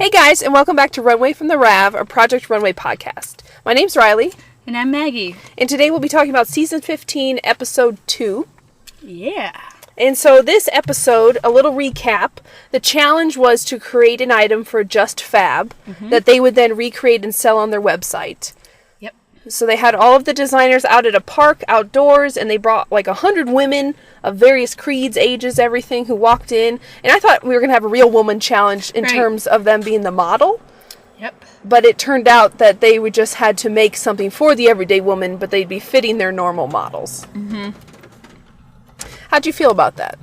Hey guys, and welcome back to Runway from the RAV, or Project Runway podcast. My name's Riley. And I'm Maggie. And today we'll be talking about Season 15, Episode 2. Yeah. And so this episode, a little recap, the challenge was to create an item for Just Fab that they would then recreate and sell on their website. Yep. So they had all of the designers out at a park, outdoors, and they brought like 100 women of various creeds, ages, everything, who walked in. And I thought we were going to have a real woman challenge in terms of them being the model. Yep. But it turned out that they would just had to make something for the everyday woman, but they'd be fitting their normal models. Mm-hmm. How'd you feel about that?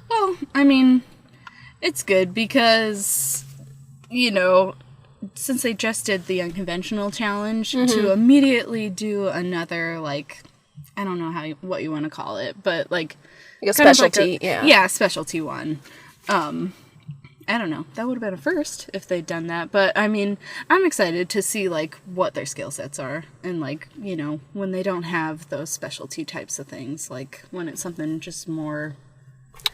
Well, I mean, it's good because, you know, since they just did the unconventional challenge, to immediately do another, like, I don't know what you want to call it, but like a specialty, yeah, specialty one. I don't know. That would have been a first if they'd done that. But, I mean, I'm excited to see, like, what their skill sets are. And, like, you know, when they don't have those specialty types of things. Like, when it's something just more...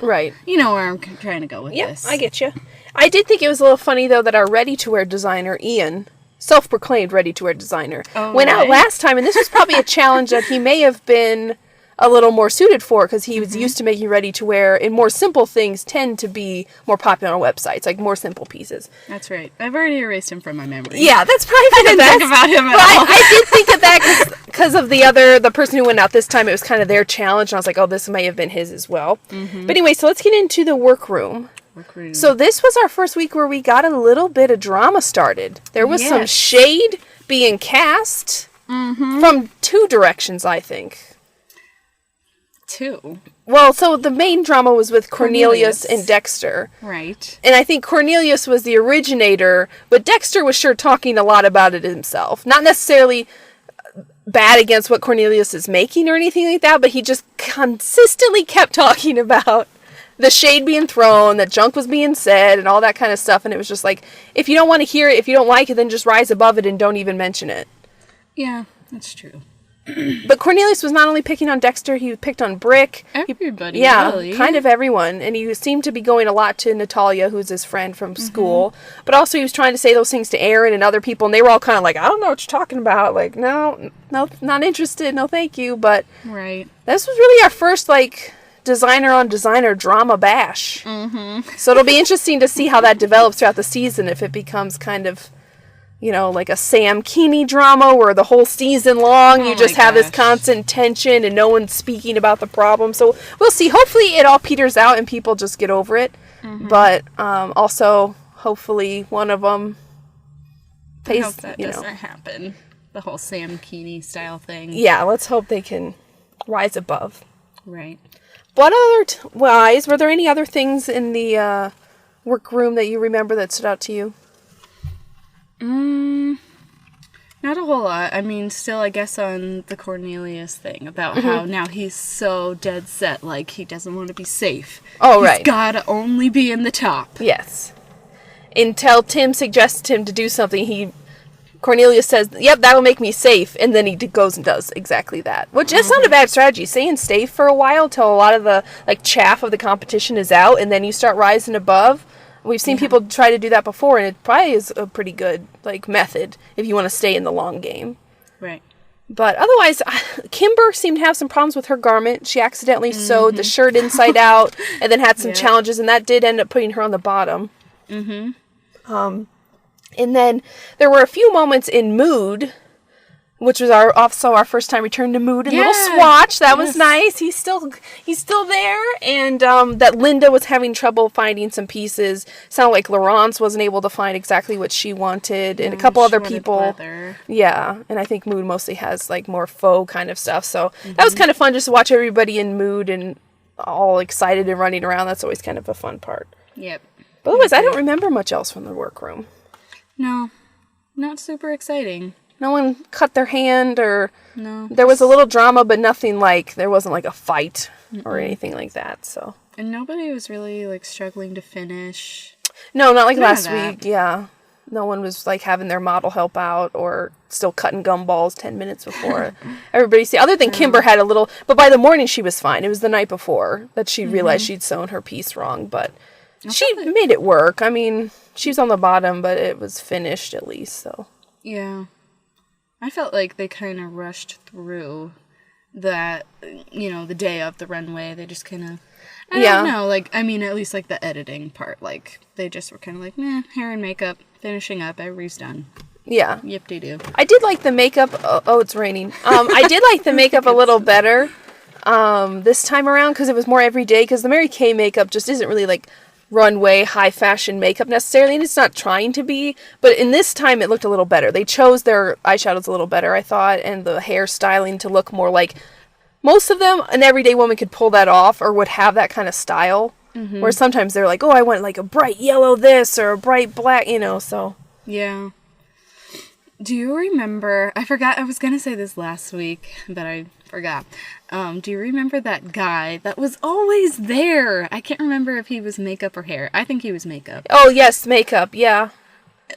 Right. You know where I'm trying to go with this. Yeah, I get you. I did think it was a little funny, though, that our ready-to-wear designer, Ian, self-proclaimed ready-to-wear designer, went out last time. And this was probably a challenge that he may have been a little more suited for, because he was used to making ready-to-wear, and more simple things tend to be more popular on websites, like more simple pieces. That's right. I've already erased him from my memory. Yeah, that's probably for the best. Think about him at all. I did think of that because of the person who went out this time. It was kind of their challenge, and I was like, oh, this may have been his as well. But anyway, so let's get into the workroom. So this was our first week where we got a little bit of drama started. There was some shade being cast from two directions, I think. Two. Well, so the main drama was with Cornelius and Dexter. Right. And I think Cornelius was the originator, but Dexter was sure talking a lot about it himself. Not necessarily bad against what Cornelius is making or anything like that, but he just consistently kept talking about the shade being thrown, that junk was being said, and all that kind of stuff. And it was just like, if you don't want to hear it, if you don't like it, then just rise above it and don't even mention it. Yeah, that's true. But Cornelius was not only picking on Dexter, he picked on Brick. Everybody, really. Kind of everyone. And he seemed to be going a lot to Natalia, who's his friend from school. But also he was trying to say those things to Aaron and other people, and they were all kind of like, I don't know what you're talking about. Like, no, not interested, no thank you. But this was really our first, like, designer-on-designer drama bash. So it'll be interesting to see how that develops throughout the season, if it becomes kind of, you know, like a Sam Keeney drama where the whole season long you just have this constant tension and no one's speaking about the problem. So we'll see. Hopefully it all peters out and people just get over it. But also, hopefully one of them pays, I hope that doesn't happen. The whole Sam Keeney style thing. Yeah, let's hope they can rise above. Right. What other were there any other things in the workroom that you remember that stood out to you? Not a whole lot. I mean, still, I guess on the Cornelius thing about how now he's so dead set, like he doesn't want to be safe. Oh, right. He's gotta only be in the top. Yes. Until Tim suggests him to do something, Cornelius says, yep, that'll make me safe, and then he goes and does exactly that. Which is not a bad strategy. Staying safe for a while till a lot of the chaff of the competition is out, and then you start rising above. We've seen people try to do that before, and it probably is a pretty good method if you want to stay in the long game. Right. But otherwise, Kimber seemed to have some problems with her garment. She accidentally sewed the shirt inside out, and then had some challenges, and that did end up putting her on the bottom. And then there were a few moments in Mood, which was also our first time return to Mood, and little Swatch. That was nice. He's still there, and that Linda was having trouble finding some pieces. Sounded like Laurence wasn't able to find exactly what she wanted, and a couple other people. Leather. Yeah, and I think Mood mostly has like more faux kind of stuff. So that was kind of fun just to watch everybody in Mood and all excited and running around. That's always kind of a fun part. Yep. But otherwise, I don't remember much else from the workroom. No, not super exciting. No one cut their hand, or no. There was a little drama, but nothing there wasn't like a fight or anything like that. So. And nobody was really struggling to finish. No, not like last week. Yeah, no one was having their model help out or still cutting gumballs 10 minutes before. Everybody other than Kimber had a little, but by the morning she was fine. It was the night before that she realized she'd sewn her piece wrong, but She made it work. I mean, she was on the bottom, but it was finished at least, so. Yeah. I felt like they kind of rushed through that, the day of the runway. They just kind of, I don't know, at least, like, the editing part. Like, they just were kind of like, hair and makeup, finishing up, everybody's done. Yeah. Yip-de-doo. I did like the makeup. Oh, it's raining. I did like the makeup a little better this time around because it was more everyday. Because the Mary Kay makeup just isn't really like runway high fashion makeup necessarily, and it's not trying to be. But in this time, it looked a little better. They chose their eyeshadows a little better, I thought, and the hairstyling to look more like most of them. An everyday woman could pull that off or would have that kind of style. Mm-hmm. Where sometimes they're like, oh, I want like a bright yellow this or a bright black, so. Yeah. Do you remember, I forgot, I was going to say this last week, but I forgot. Do you remember that guy that was always there? I can't remember if he was makeup or hair. I think he was makeup. Oh, yes, makeup, yeah.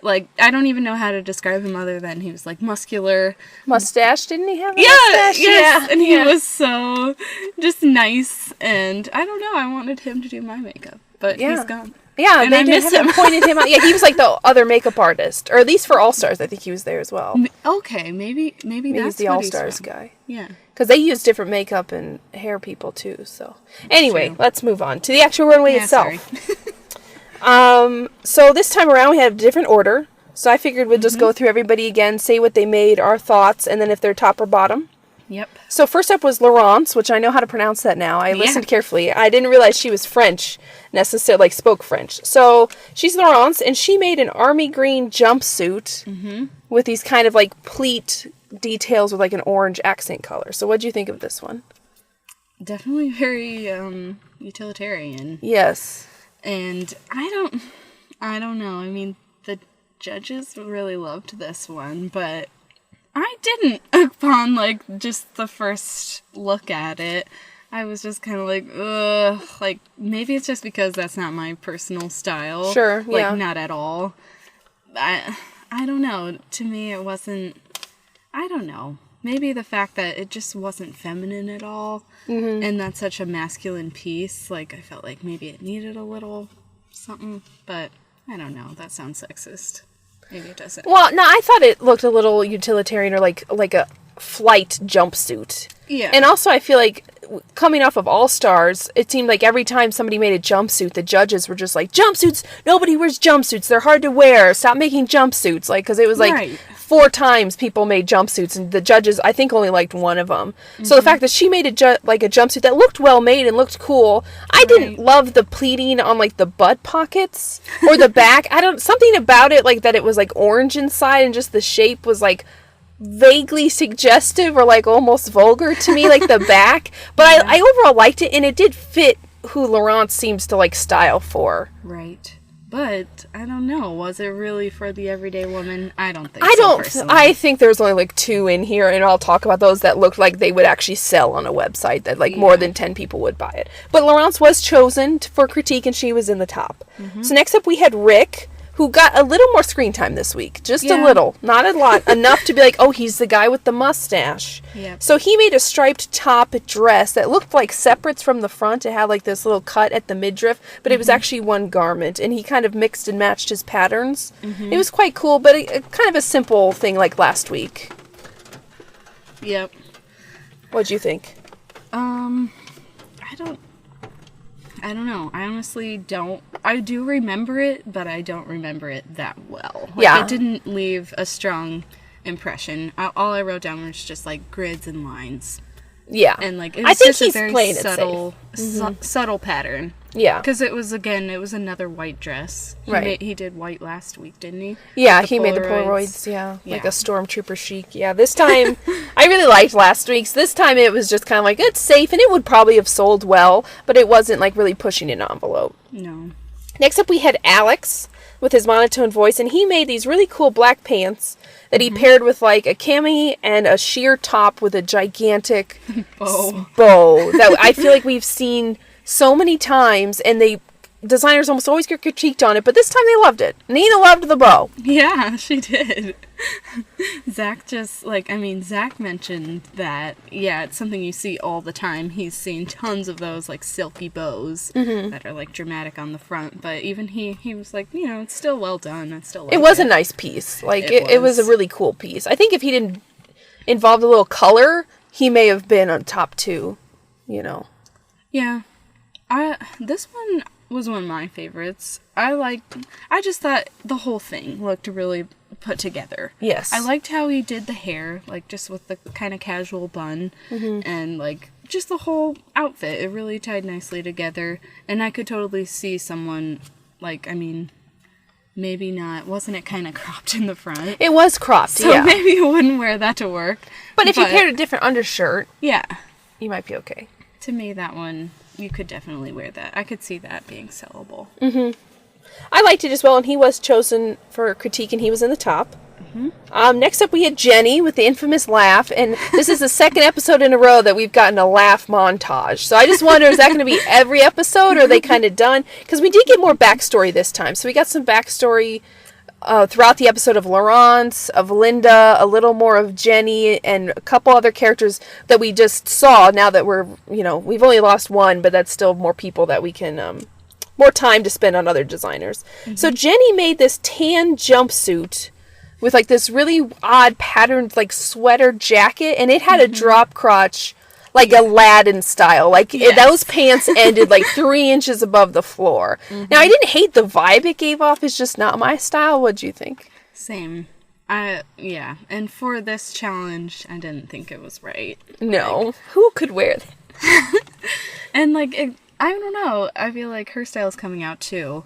Like, I don't even know how to describe him other than he was, like, muscular. Mustache, didn't he have a mustache? Yes, yeah. And he was so just nice, and I don't know, I wanted him to do my makeup, but he's gone. Yeah, and I miss him. Pointed him out. Yeah, he was like the other makeup artist, or at least for All Stars, I think he was there as well. Okay, maybe that's he's the All Stars guy. Yeah, because they use different makeup and hair people too. So anyway, let's move on to the actual runway itself. So this time around we had a different order. So I figured we'd just go through everybody again, say what they made, our thoughts, and then if they're top or bottom. Yep. So first up was Laurence, which I know how to pronounce that now. I listened carefully. I didn't realize she was French, necessarily, like spoke French. So she's Laurence, and she made an army green jumpsuit with these kind of like pleat details with like an orange accent color. So what do you think of this one? Definitely very utilitarian. Yes. And I don't know. I mean, the judges really loved this one, but I didn't upon, like, just the first look at it. I was just kind of like, ugh. Like, maybe it's just because that's not my personal style. Sure, yeah. Like, not at all. I don't know. To me, it wasn't, I don't know. Maybe the fact that it just wasn't feminine at all. Mm-hmm. And that's such a masculine piece. Like, I felt like maybe it needed a little something. But, I don't know. That sounds sexist. Maybe it doesn't. Well, no, I thought it looked a little utilitarian or like a flight jumpsuit. Yeah. And also I feel like coming off of All Stars, it seemed like every time somebody made a jumpsuit, the judges were just like, jumpsuits! Nobody wears jumpsuits! They're hard to wear! Stop making jumpsuits! Like, because it was like 4 times people made jumpsuits, and the judges, I think, only liked one of them. Mm-hmm. So the fact that she made a jumpsuit that looked well made and looked cool, I didn't love the pleating on like the butt pockets or the back. Something about it, like that it was like orange inside and just the shape was like vaguely suggestive or like almost vulgar to me, like the back. But I overall liked it, and it did fit who Laurence seems to like style for. Right. But I don't know. Was it really for the everyday woman? I don't think personally. I think there's only like 2 in here, and I'll talk about those that looked like they would actually sell on a website that like more than 10 people would buy it. But Laurence was chosen for critique, and she was in the top. Mm-hmm. So next up we had Rick, who got a little more screen time this week. Just a little. Not a lot. Enough to be like, oh, he's the guy with the mustache. Yep. So he made a striped top dress that looked like separates from the front. It had like this little cut at the midriff, but it was actually one garment. And he kind of mixed and matched his patterns. Mm-hmm. It was quite cool, but kind of a simple thing like last week. Yep. What'd you think? I don't know. I honestly don't. I do remember it, but I don't remember it that well. Like, it didn't leave a strong impression. All I wrote down was just like grids and lines. Yeah. And like it was just a very subtle pattern. Yeah. Because it was another white dress. He did white last week, didn't he? Yeah, he made the Polaroids, like a stormtrooper chic. Yeah, this time, I really liked last week's. This time it was just kind of like, it's safe, and it would probably have sold well, but it wasn't like really pushing an envelope. No. Next up we had Alex with his monotone voice, and he made these really cool black pants that he paired with like a cami and a sheer top with a gigantic bow that I feel like we've seen so many times, and they designers almost always get critiqued on it, but this time they loved it. Nina loved the bow. Yeah, she did. Zach Zach mentioned that, yeah, it's something you see all the time. He's seen tons of those, like, silky bows that are, like, dramatic on the front, but even he was like, you know, it's still well done. It was a nice piece. Like, it was a really cool piece. I think if he didn't involve a little color, he may have been on top 2, you know. Yeah. This one was one of my favorites. I just thought the whole thing looked really put together. Yes. I liked how he did the hair, like, just with the kind of casual bun, and, like, just the whole outfit. It really tied nicely together, and I could totally see someone, like, I mean, maybe not, wasn't it kind of cropped in the front? It was cropped, so yeah. maybe you wouldn't wear that to work. But if you paired a different undershirt, yeah, you might be okay. To me, that one, you could definitely wear that. I could see that being sellable. I liked it as well, and he was chosen for critique, and he was in the top. Next up, we had Jenny with the infamous laugh, and this is the second episode in a row that we've gotten a laugh montage. So I just wonder, is that going to be every episode, or are they kind of done? Because we did get more backstory this time. So we got some backstory throughout the episode of Laurence, of Linda, a little more of Jenny, and a couple other characters that we just saw now that we've only lost one, but that's still more people that we can, more time to spend on other designers. So Jenny made this tan jumpsuit with, like, this really odd patterned, like, sweater jacket, and it had a drop crotch, like Aladdin style. Like, those pants ended, like, 3 inches above the floor. Now, I didn't hate the vibe it gave off. It's just not my style. What'd you think? Same. Yeah. And for this challenge, I didn't think it was right. No. Like, who could wear that? And, like, I don't know. I feel like her style's coming out, too,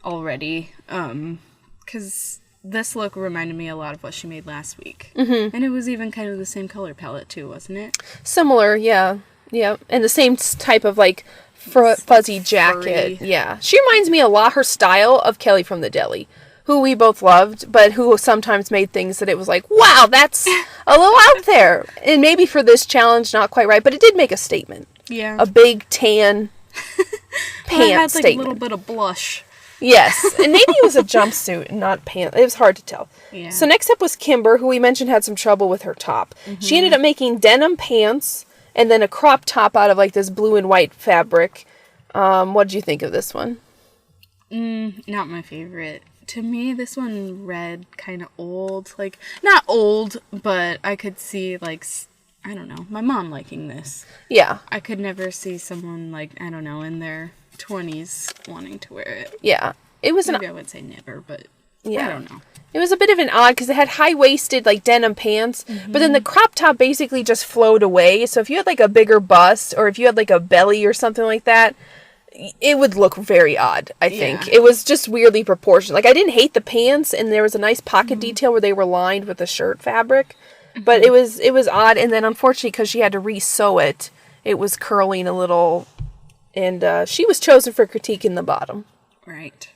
already. Because this look reminded me a lot of what she made last week. And it was even kind of the same color palette, too, wasn't it? Similar, yeah. Yeah. And the same type of, like, fuzzy jacket. Furry. Yeah. She reminds me a lot, her style, of Kelly from the Deli, who we both loved, but who sometimes made things that it was like, wow, that's a little out there. And maybe for this challenge, not quite right, but it did make a statement. Yeah. A big tan pants it had, like, statement. a little bit of blush. Yes, and maybe it was a jumpsuit and not pants. It was hard to tell. Yeah. So next up was Kimber, who we mentioned had some trouble with her top. She ended up making denim pants and then a crop top out of, like, this blue and white fabric. What did you think of this one? Not my favorite. To me, this one read kind of old. Like, not old, but I could see, like, I don't know, my mom liking this. Yeah. I could never see someone, like, I don't know, in their 20s wanting to wear it. Yeah. It was Maybe I would say never, but yeah. I don't know. It was a bit of an odd, because it had high-waisted, like, denim pants, but then the crop top basically just flowed away. So if you had, like, a bigger bust, or if you had, like, a belly or something like that, it would look very odd, I think. It was just weirdly proportioned. Like, I didn't hate the pants, and there was a nice pocket detail where they were lined with the shirt fabric, but it was odd, and then unfortunately, because she had to re-sew it, it was curling a little, and she was chosen for critique in the bottom. Right.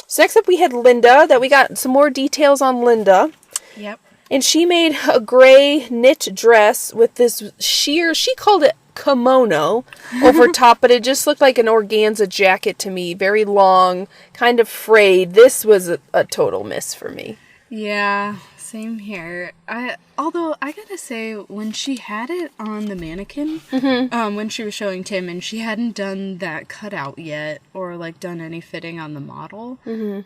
So next up we had Linda, that we got some more details on Linda. Yep. And she made a gray knit dress with this sheer, she called it kimono over top, but it just looked like an organza jacket to me. Very long, kind of frayed. This was a total miss for me. Yeah, same here. Although I gotta say, when she had it on the mannequin, when she was showing Tim, and she hadn't done that cutout yet, or, like, done any fitting on the model,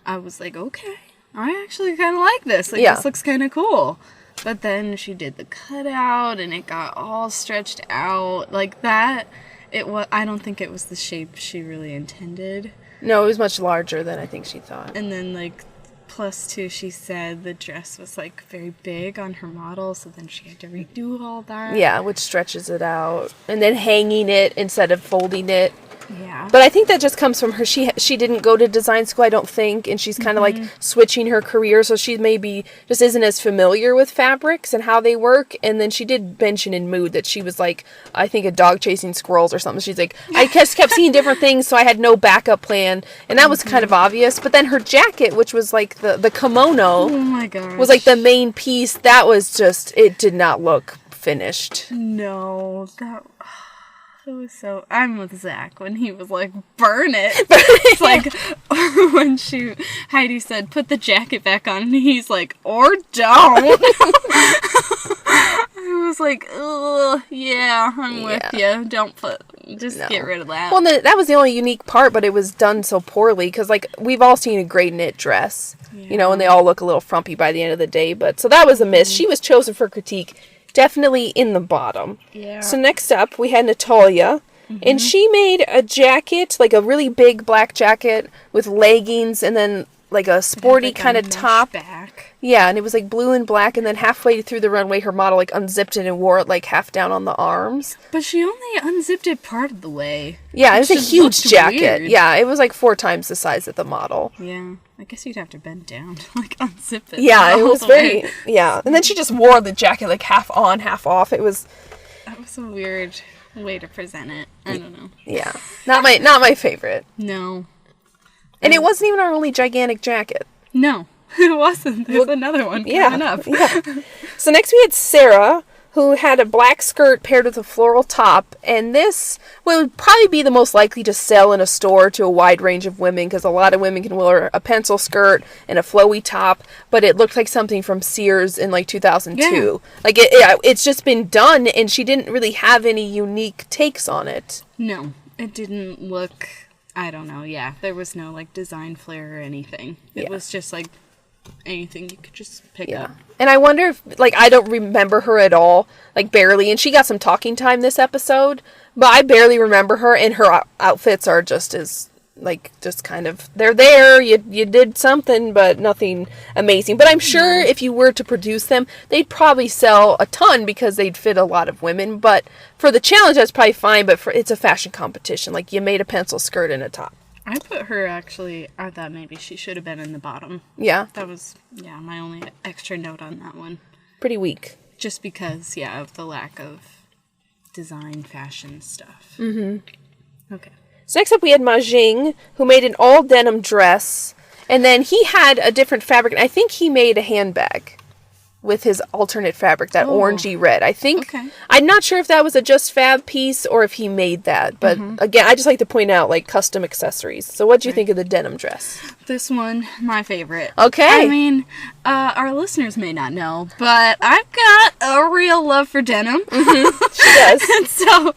I was like, okay, I actually kind of like this. Like, this looks kind of cool. But then she did the cutout, and it got all stretched out like that. I don't think it was the shape she really intended. No, it was much larger than I think she thought. And then, like, plus, too, she said the dress was, like, very big on her model, so then she had to redo all that. Yeah, which stretches it out. And then hanging it instead of folding it. Yeah. But I think that just comes from her. She didn't go to design school, I don't think, and she's kind of like switching her career, so she maybe just isn't as familiar with fabrics and how they work. And then she did mention in Mood that she was like, I think, a dog chasing squirrels or something. She's like, I just kept seeing different things, so I had no backup plan, and that was kind of obvious. But then her jacket, which was like the kimono, oh my gosh, was like the main piece. That was just, it did not look finished. No, I'm with Zach when he was like, burn it. It's like, when Heidi said, put the jacket back on, and he's like, or don't. I was like, ugh, yeah, I'm with you. Get rid of that. Well, that was the only unique part, but it was done so poorly, because, like, we've all seen a great knit dress, and they all look a little frumpy by the end of the day, so that was a miss. She was chosen for critique. Definitely in the bottom. Yeah. So next up, we had Natalia. And she made a jacket, like a really big black jacket with leggings and then like a sporty kind of top. Back. Yeah, and it was like blue and black, and then halfway through the runway, her model like unzipped it and wore it like half down on the arms. But she only unzipped it part of the way. Yeah, it was a huge jacket. Weird. Yeah, it was like 4 times the size of the model. Yeah, I guess you'd have to bend down to like unzip it. Yeah, it was very, and then she just wore the jacket like half on, half off. That was a weird way to present it. I don't know. Yeah, not my favorite. No. And it wasn't even our only gigantic jacket. No, it wasn't. There's another one coming up. Yeah. So next we had Sarah, who had a black skirt paired with a floral top, and this would probably be the most likely to sell in a store to a wide range of women, because a lot of women can wear a pencil skirt and a flowy top, but it looked like something from Sears in like 2002. Yeah. Like it's just been done, and she didn't really have any unique takes on it. No, it didn't look... I don't know, there was no, like, design flair or anything. It was just, like, anything you could just pick up. And I wonder if, like, I don't remember her at all, like, barely, and she got some talking time this episode, but I barely remember her, and her outfits are just as, like, just kind of, they're there, you did something, but nothing amazing. But I'm sure if you were to produce them, they'd probably sell a ton, because they'd fit a lot of women, but for the challenge, that's probably fine, but it's a fashion competition, like, you made a pencil skirt and a top. I put her, actually, I thought maybe she should have been in the bottom. Yeah? That was, my only extra note on that one. Pretty weak. Just because, of the lack of design, fashion stuff. Okay. So next up we had Ma Jing, who made an all denim dress, and then he had a different fabric, and I think he made a handbag with his alternate fabric, that orangey red. I think, I'm not sure if that was a Just Fab piece or if he made that, but again, I just like to point out, like, custom accessories. So what do you think of the denim dress? This one, my favorite. Okay. I mean, our listeners may not know, but I've got a real love for denim. She does. And so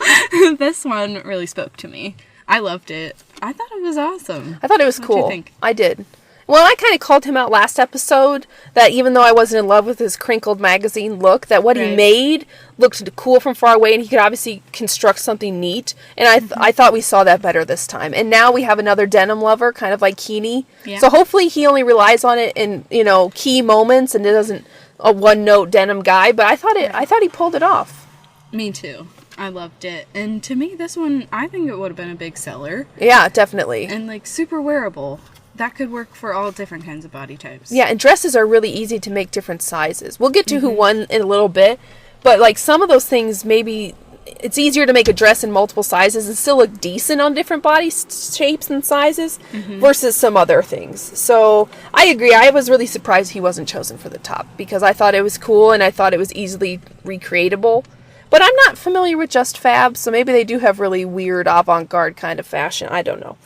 this one really spoke to me. I loved it. I thought it was awesome. I thought it was cool. What do you think? I did. Well, I kind of called him out last episode that even though I wasn't in love with his crinkled magazine look, that what he made looked cool from far away, and he could obviously construct something neat. And I thought we saw that better this time. And now we have another denim lover, kind of like Keeney. Yeah. So hopefully he only relies on it in, key moments, and it isn't a one-note denim guy. But I thought he pulled it off. Me too. I loved it. And to me, this one, I think it would have been a big seller. Yeah, definitely. And, like, super wearable. That could work for all different kinds of body types. Yeah, and dresses are really easy to make different sizes. We'll get to who won in a little bit, but, like, some of those things, maybe it's easier to make a dress in multiple sizes and still look decent on different body shapes and sizes versus some other things. So I agree. I was really surprised he wasn't chosen for the top, because I thought it was cool and I thought it was easily recreatable. But I'm not familiar with Just Fab, so maybe they do have really weird avant-garde kind of fashion. I don't know.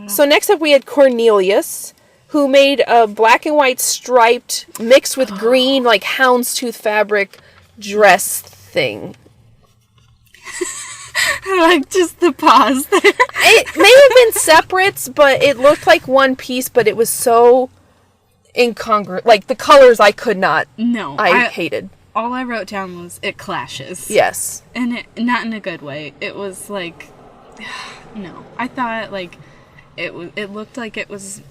So next up we had Cornelius, who made a black and white striped mixed with green, like houndstooth fabric dress thing. I like just the pause there. It may have been separates, but it looked like one piece, but it was so incongruent. Like, the colors I could not. No. I hated. All I wrote down was, it clashes. Yes. And not in a good way. It was like, no. I thought, like, it looked like it was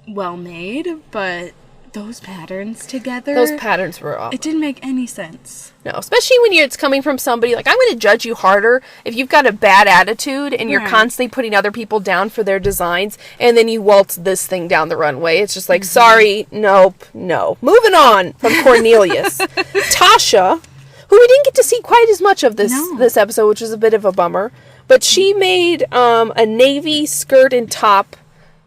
well made, but those patterns together. Those patterns were off. It didn't make any sense. No, especially when it's coming from somebody, like, I'm going to judge you harder if you've got a bad attitude and you're constantly putting other people down for their designs, and then you waltz this thing down the runway. It's just like, sorry, nope, no. Moving on from Cornelius. Tasha, who we didn't get to see quite as much of this episode, which was a bit of a bummer, but she made a navy skirt and top.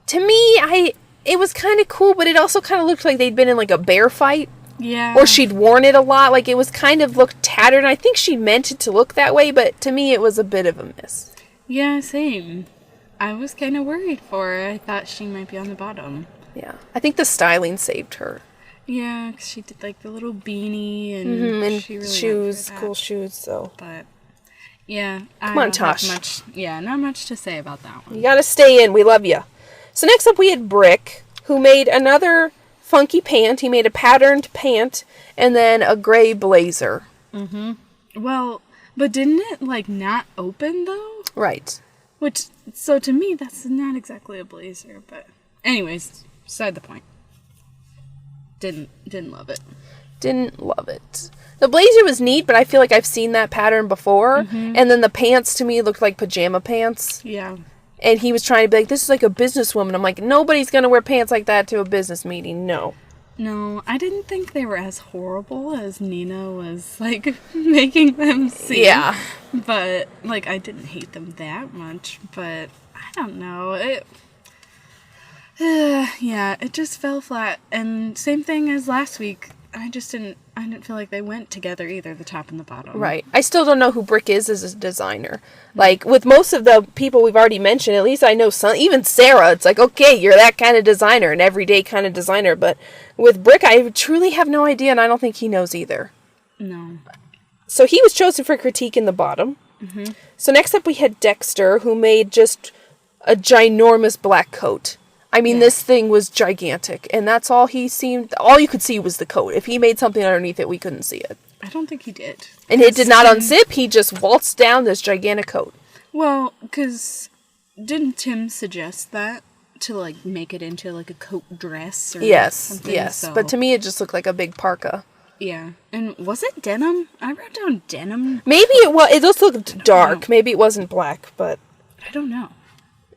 To me, it was kind of cool, but it also kind of looked like they'd been in, like, a bear fight. Yeah. Or she'd worn it a lot. Like, it was kind of looked tattered. And I think she meant it to look that way, but to me, it was a bit of a miss. Yeah, same. I was kind of worried for her. I thought she might be on the bottom. Yeah. I think the styling saved her. Yeah, 'cause she did, like, the little beanie and she really shoes, cool shoes, so. But, yeah. Come on, Tosh. Not much to say about that one. You gotta stay in. We love you. So next up we had Brick, who made another funky pant. He made a patterned pant and then a gray blazer. Mm-hmm. Well, but didn't it, like, not open, though? Right. Which, so to me, that's not exactly a blazer, but anyways, beside the point. Didn't love it. Didn't love it. The blazer was neat, but I feel like I've seen that pattern before. Mm-hmm. And then the pants to me looked like pajama pants. Yeah. And he was trying to be like, this is like a businesswoman. I'm like, nobody's going to wear pants like that to a business meeting. No. No, I didn't think they were as horrible as Nina was, like, making them seem. Yeah. But, like, I didn't hate them that much. But, I don't know. It just fell flat. And same thing as last week. I didn't feel like they went together either, the top and the bottom. Right. I still don't know who Brick is as a designer. Like, with most of the people we've already mentioned, at least I know some, even Sarah, it's like, okay, you're that kind of designer, an everyday kind of designer. But with Brick, I truly have no idea, and I don't think he knows either. No. So he was chosen for critique in the bottom. Mm-hmm. So next up we had Dexter, who made just a ginormous black coat. I mean, This thing was gigantic, and that's all all you could see was the coat. If he made something underneath it, we couldn't see it. I don't think he did. And it did not unzip, he just waltzed down this gigantic coat. Well, because didn't Tim suggest that? To, like, make it into, like, a coat dress or something? Yes, so. But to me it just looked like a big parka. Yeah. And was it denim? I wrote down denim. Maybe it was. It just looked dark. Maybe it wasn't black, but I don't know.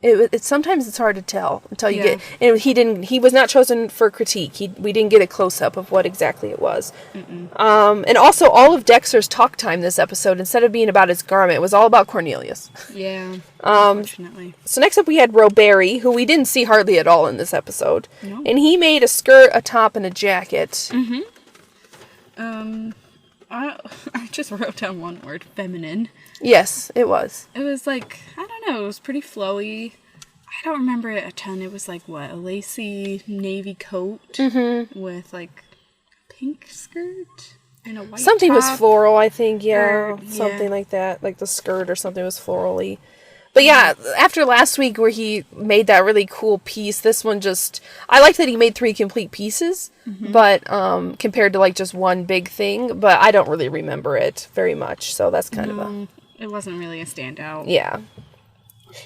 It sometimes it's hard to tell until you get. And he was not chosen for critique. We didn't get a close up of what exactly it was. And also all of Dexter's talk time this episode, instead of being about his garment, was all about Cornelius. Yeah. Unfortunately. So next up we had Roberry, who we didn't see hardly at all in this episode, no. And he made a skirt, a top, and a jacket. Mm-hmm. I just wrote down one word, feminine. Yes, it was. It was like, I don't know, it was pretty flowy. I don't remember it a ton. It was like, what, a lacy navy coat with like a pink skirt and a white Something top. was floral, I think, something like that. Like the skirt or something was florally. But yeah, after last week where he made that really cool piece, this one I like that he made 3 complete pieces, but compared to like just one big thing, but I don't really remember it very much, so that's kind of it wasn't really a standout. Yeah.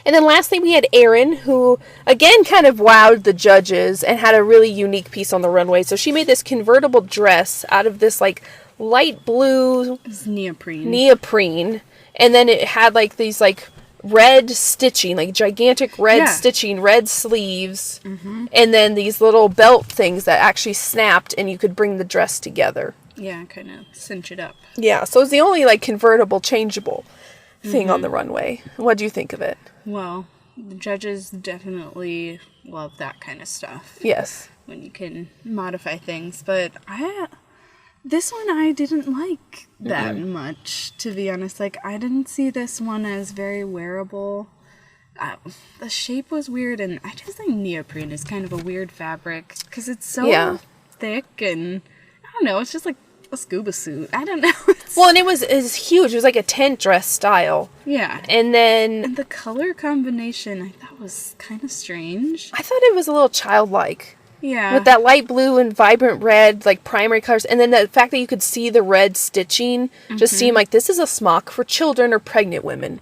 And then lastly we had Erin, who again kind of wowed the judges and had a really unique piece on the runway. So she made this convertible dress out of this like light blue neoprene, and then it had like these like red stitching, like gigantic red stitching, red sleeves, and then these little belt things that actually snapped and you could bring the dress together. Yeah, kind of cinch it up. Yeah, so it's the only like convertible, changeable thing on the runway. What do you think of it? Well, the judges definitely love that kind of stuff. Yes. When you can modify things, but this one I didn't like that much, to be honest. Like, I didn't see this one as very wearable. The shape was weird, and I just think neoprene is kind of a weird fabric, because it's so thick, and I don't know, it's just like a scuba suit. I don't know. Well, and it was huge. It was like a tent dress style. Yeah. And then... And the color combination I thought was kind of strange. I thought it was a little childlike. Yeah. With that light blue and vibrant red, like primary colors. And then the fact that you could see the red stitching just seemed like this is a smock for children or pregnant women.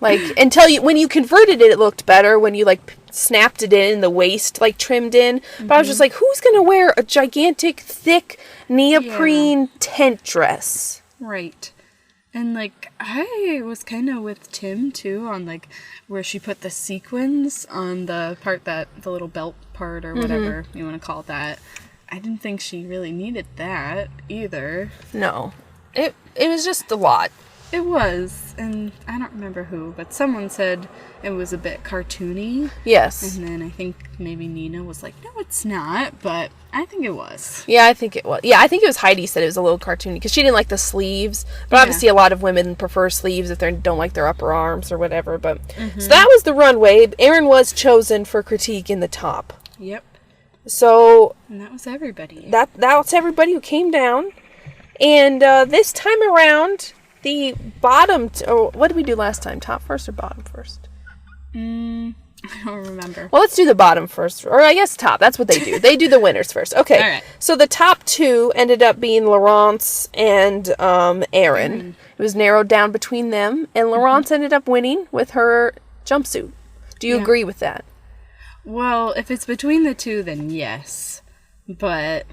Like, when you converted it, it looked better. When you like snapped it in, the waist like trimmed in. But I was just like, who's going to wear a gigantic, thick neoprene tent dress? Right. And, like, I was kind of with Tim, too, on, like, where she put the sequins on the part the little belt part or whatever you want to call that. I didn't think she really needed that, either. No. It was just a lot. It was, and I don't remember who, but someone said it was a bit cartoony. Yes. And then I think maybe Nina was like, no, it's not, but I think it was. Yeah, I think it was. Yeah, I think it was Heidi said it was a little cartoony because she didn't like the sleeves. But obviously a lot of women prefer sleeves if they don't like their upper arms or whatever. But so that was the runway. Erin was chosen for critique in the top. Yep. So... And that was everybody. That's everybody who came down. And this time around... The bottom, or what did we do last time? Top first or bottom first? I don't remember. Well, let's do the bottom first. Or I guess top. That's what they do. They do the winners first. Okay. All right. So the top two ended up being Laurence and Erin. It was narrowed down between them. And Laurence ended up winning with her jumpsuit. Do you agree with that? Well, if it's between the two, then yes. But...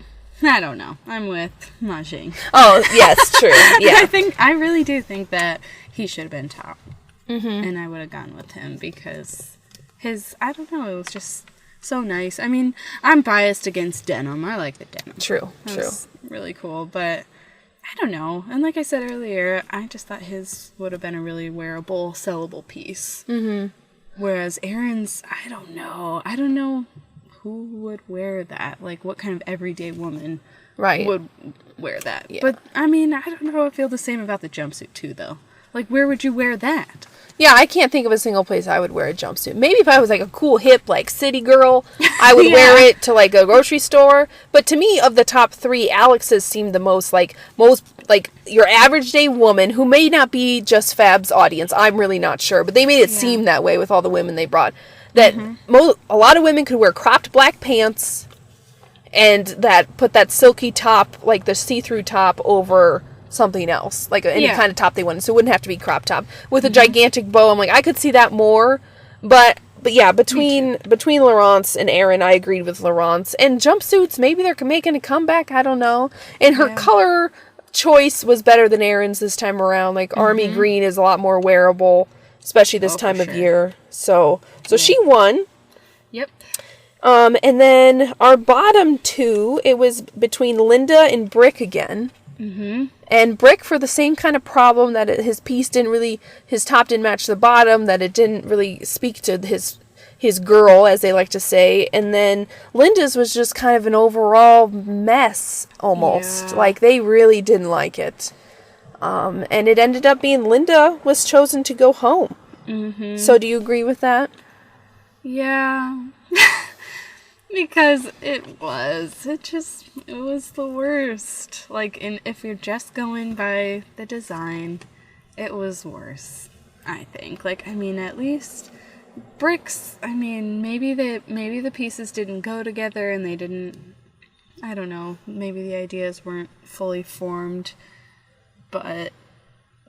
I don't know. I'm with Maggie. Oh, yes, true. Yeah. I really do think that he should have been top. And I would have gone with him because I don't know, it was just so nice. I mean, I'm biased against denim. I like the denim. True. It's really cool, but I don't know. And like I said earlier, I just thought his would have been a really wearable, sellable piece. Whereas Erin's, I don't know who would wear that? Like, what kind of everyday woman would wear that? Yeah. But, I mean, I don't know. I feel the same about the jumpsuit, too, though. Like, where would you wear that? Yeah, I can't think of a single place I would wear a jumpsuit. Maybe if I was, like, a cool, hip, like, city girl, I would wear it to, like, a grocery store. But to me, of the top three, Alex's seemed the most, like, your average day woman who may not be just Fab's audience. I'm really not sure. But they made it seem that way with all the women they brought. That a lot of women could wear cropped black pants and that put that silky top, like the see-through top, over something else. Like any kind of top they wanted. So it wouldn't have to be crop top. With a gigantic bow, I'm like, I could see that more. But yeah, between Laurence and Erin, I agreed with Laurence. And jumpsuits, maybe they're making a comeback. I don't know. And her color choice was better than Erin's this time around. Like army green is a lot more wearable. Especially this time of year. So she won. Yep. And then our bottom two, it was between Linda and Brick again. And Brick for the same kind of problem that his top didn't match the bottom, that it didn't really speak to his girl, as they like to say. And then Linda's was just kind of an overall mess, almost. Yeah. Like, they really didn't like it. And it ended up being Linda was chosen to go home. So do you agree with that? Yeah. Because it was the worst. Like, if you're just going by the design, it was worse, I think. Like, I mean, at least Bricks, I mean, maybe the pieces didn't go together and they didn't, I don't know, maybe the ideas weren't fully formed. But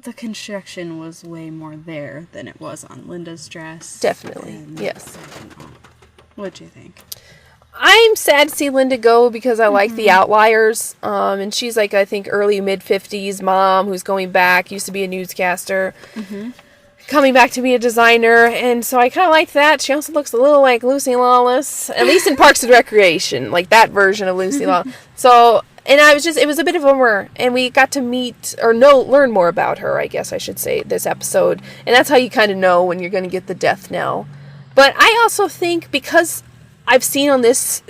the construction was way more there than it was on Linda's dress. Definitely, yes. What'd you think? I'm sad to see Linda go because I like the Outliers. And she's like, I think, early, mid-50s mom who's going back, used to be a newscaster, coming back to be a designer. And so I kind of like that. She also looks a little like Lucy Lawless, at least in Parks and Recreation, like that version of Lucy Lawless. So... And it was a bit of a bummer, and we got to learn more about her, I guess I should say, this episode. And that's how you kind of know when you're going to get the death knell. But I also think, because I've seen on this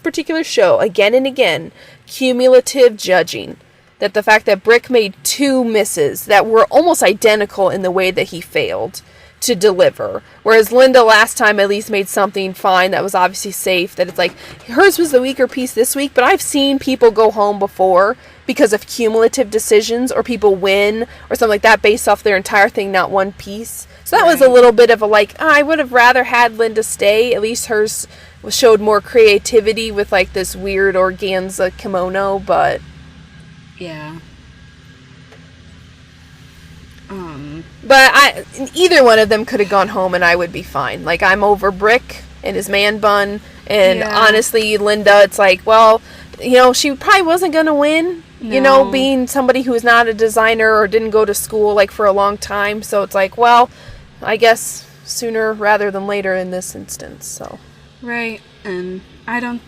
particular show, again and again, cumulative judging, that the fact that Brick made 2 misses that were almost identical in the way that he failed to deliver. Whereas Linda last time at least made something fine that was obviously safe, that it's like, hers was the weaker piece this week, but I've seen people go home before because of cumulative decisions, or people win or something like that based off their entire thing, not one piece. So that was a little bit of a I would have rather had Linda stay. At least hers showed more creativity with like this weird organza kimono, but yeah. But either one of them could have gone home and I would be fine. Like, I'm over Brick and his man bun. And honestly, Linda, it's like, well, she probably wasn't going to win. No. Being somebody who's not a designer or didn't go to school, like, for a long time. So it's like, well, I guess sooner rather than later in this instance, so. Right. And I don't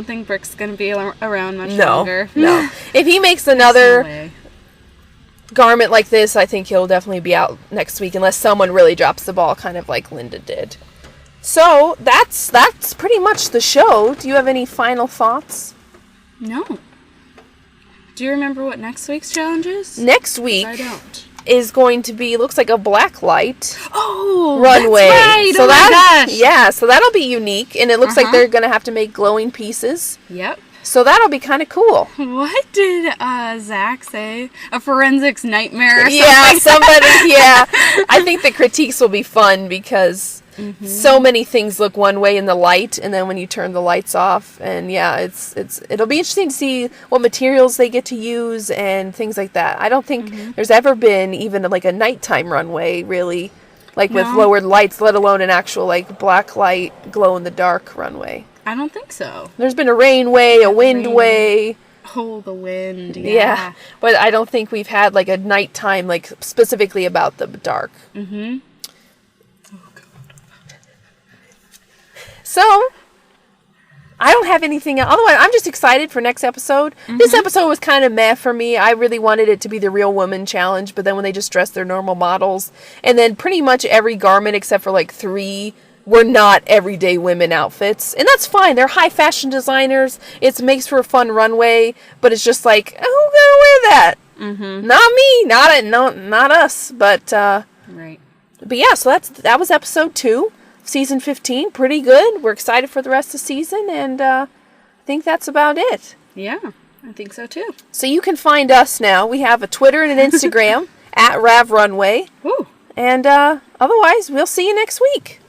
think Brick's going to be around much longer. No. If he makes another... garment like this, I think he'll definitely be out next week unless someone really drops the ball, kind of like Linda did. So that's pretty much the show. Do you have any final thoughts? No. Do you remember what next week's challenge is? Next week I don't. Is going to be, looks like a black light runway. That's right. So my gosh. Yeah, so that'll be unique, and it looks like they're going to have to make glowing pieces. Yep. So that'll be kind of cool. What did Zach say? A forensics nightmare or something? Yeah, somebody, yeah. I think the critiques will be fun because so many things look one way in the light, and then when you turn the lights off, and yeah, it'll be interesting to see what materials they get to use and things like that. I don't think there's ever been even like a nighttime runway, really, like with lowered lights, let alone an actual like black light, glow-in-the-dark runway. I don't think so. There's been a rainway, a windway. Oh, the wind. Yeah. But I don't think we've had like a nighttime, like specifically about the dark. Mm-hmm. Oh, God. So, I don't have anything else. Otherwise, I'm just excited for next episode. This episode was kind of meh for me. I really wanted it to be the Real Woman Challenge, but then when they just dressed their normal models, and then pretty much every garment except for like 3 were not everyday women outfits. And that's fine. They're high fashion designers. It makes for a fun runway, but it's just like, who's gonna wear that? Not me. Not us. But right. But yeah, so that was episode 2, season 15. Pretty good. We're excited for the rest of the season, and I think that's about it. Yeah, I think so too. So you can find us now. We have a Twitter and an Instagram at RavRunway. Woo. And otherwise, we'll see you next week.